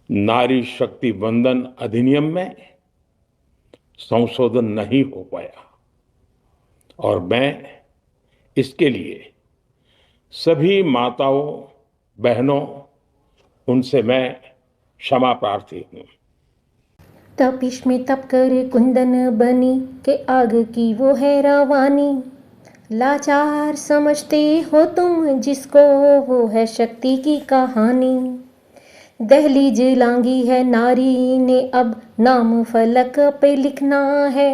नारी शक्ति वंदन अधिनियम में संशोधन नहीं हो पाया और मैं इसके लिए सभी माताओं बहनों उनसे मैं क्षमा प्रार्थी हूँ। तपिश में तप कर कुंदन बनी के आग की वो है रवानी, लाचार समझते हो तुम जिसको वो है शक्ति की कहानी। दहलीज लांगी है नारी ने अब नाम फलक पे लिखना है,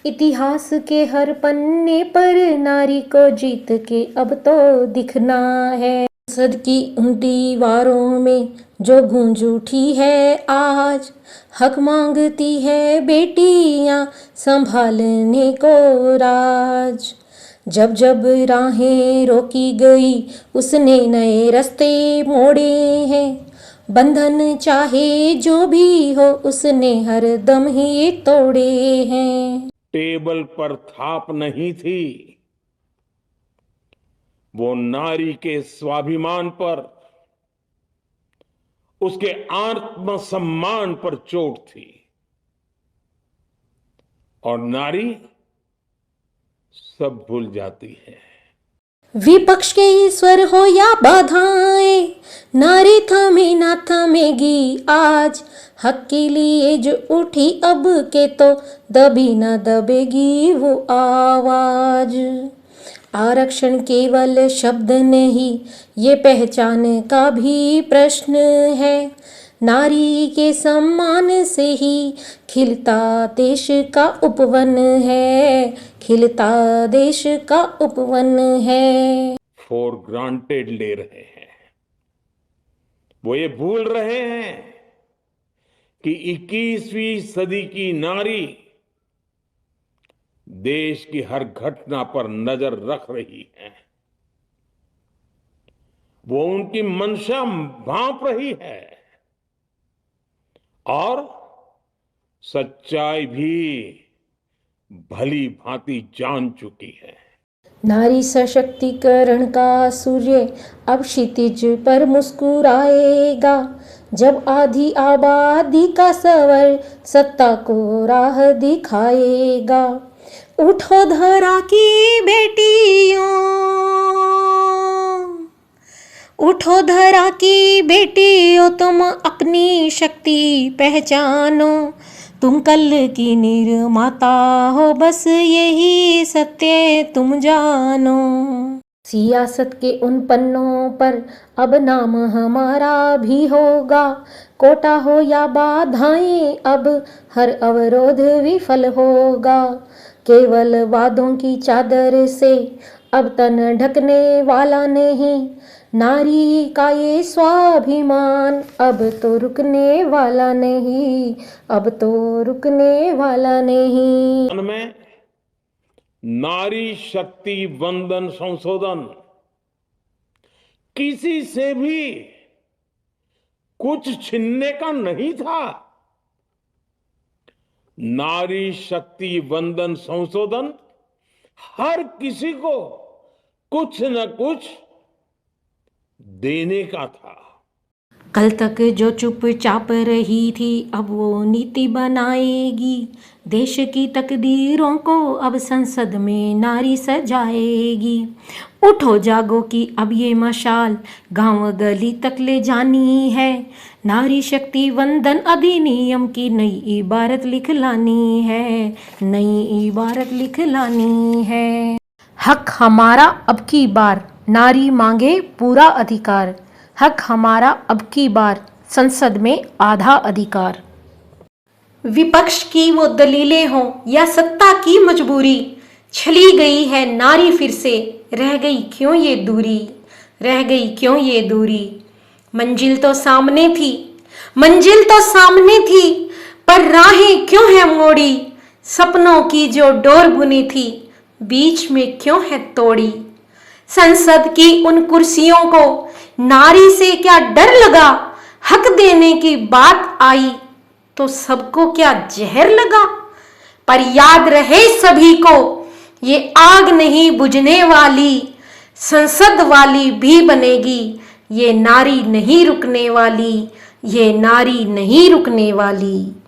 इतिहास के हर पन्ने पर नारी को जीत के अब तो दिखना है। संसद की उन दीवारों में जो गूंज उठी है आज, हक मांगती है बेटियां संभालने को राज। जब जब राहें रोकी गई उसने नए रास्ते मोड़े हैं, बंधन चाहे जो भी हो उसने हर दम ही तोड़े हैं। टेबल पर थाप नहीं थी, वो नारी के स्वाभिमान पर, उसके आत्मसम्मान पर चोट थी। और नारी सब भूल जाती है। विपक्ष के ईश्वर हो या बाधाएं, नारी थमे ना थमेगी आज। हक के लिए जो उठी अब के तो दबी ना दबेगी वो आवाज। आरक्षण केवल शब्द नहीं, ये पहचान का भी प्रश्न है। नारी के सम्मान से ही खिलता देश का उपवन है, खिलता देश का उपवन है। फॉर ग्रांटेड ले रहे हैं, वो ये भूल रहे हैं कि 21वीं सदी की नारी देश की हर घटना पर नजर रख रही है। वो उनकी मंशा भांप रही है और सच्चाई भी भली भांति जान चुकी है। नारी सशक्तिकरण का सूर्य अब क्षितिज पर मुस्कुराएगा, जब आधी आबादी का सवर सत्ता को राह दिखाएगा। उठो धरा की बेटियों, उठो धरा की बेटियों, तुम अपनी शक्ति पहचानो। तुम कल की निर्माता हो, बस यही सत्य तुम जानो। सियासत के उन पन्नों पर अब नाम हमारा भी होगा, कोटा हो या बाधाएं अब हर अवरोध विफल होगा। केवल वादों की चादर से अब तन ढकने वाला नहीं, नारी का ये स्वाभिमान अब तो रुकने वाला नहीं, अब तो रुकने वाला नहीं। में नारी शक्ति वंदन संशोधन किसी से भी कुछ छीनने का नहीं था। नारी शक्ति वंदन संशोधन हर किसी को कुछ न कुछ देने का था। कल तक जो चुपचाप रही थी अब वो नीति बनाएगी, देश की तकदीरों को अब संसद में नारी सजाएगी। उठो जागो कि अब ये मशाल गांव गली तक ले जानी है, नारी शक्ति वंदन अधिनियम की नई इबारत लिख लानी है, नई इबारत लिख लानी है। हक हमारा अब की बार, नारी मांगे पूरा अधिकार। हक हमारा अब की बार, संसद में आधा अधिकार। विपक्ष की वो दलीलें हों या सत्ता की मजबूरी, छली गई है नारी फिर से, रह गई क्यों ये दूरी, रह गई क्यों ये दूरी। मंजिल तो सामने थी, मंजिल तो सामने थी, पर राहें क्यों है मोड़ी। सपनों की जो डोर बुनी थी, बीच में क्यों है तोड़ी। संसद की उन कुर्सियों को नारी से क्या डर लगा, हक देने की बात आई तो सबको क्या जहर लगा। पर याद रहे सभी को, ये आग नहीं बुझने वाली, संसद वाली भी बनेगी, ये नारी नहीं रुकने वाली, ये नारी नहीं रुकने वाली।